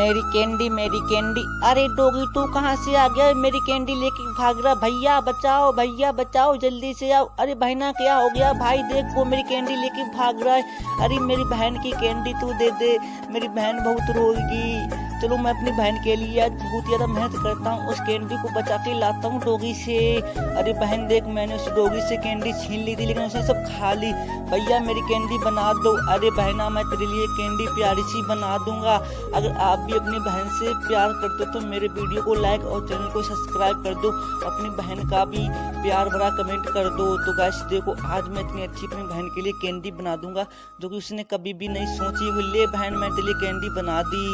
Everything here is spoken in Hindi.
मेरी कैंडी। अरे डॉगी तू कहाँ से आ गया? मेरी कैंडी लेके भाग रहा। भैया बचाओ जल्दी से आओ। अरे बहना क्या हो गया? भाई देख वो मेरी कैंडी लेके भाग रहा है। अरे मेरी बहन की कैंडी तू दे दे, मेरी बहन बहुत रोएगी। चलो मैं अपनी बहन के लिए आज बहुत ज़्यादा मेहनत करता हूँ, उस कैंडी को बचा के लाता हूँ डॉगी से। अरे बहन देख मैंने उस डॉगी से कैंडी छीन ली थी लेकिन उसने सब खा ली। भैया मेरी कैंडी बना दो। अरे बहना मैं तेरे लिए कैंडी प्यारी सी बना दूंगा। अगर आप भी अपनी बहन से प्यार करते हो तो मेरे वीडियो को लाइक और चैनल को सब्सक्राइब कर दो। अपनी बहन का भी प्यार भरा कमेंट कर दो। तो गाइस देखो आज मैं इतनी अच्छी अपनी बहन के लिए कैंडी बना दूंगा जो कि उसने कभी भी नहीं सोची। ले बहन मैं तेरे लिए कैंडी बना दी।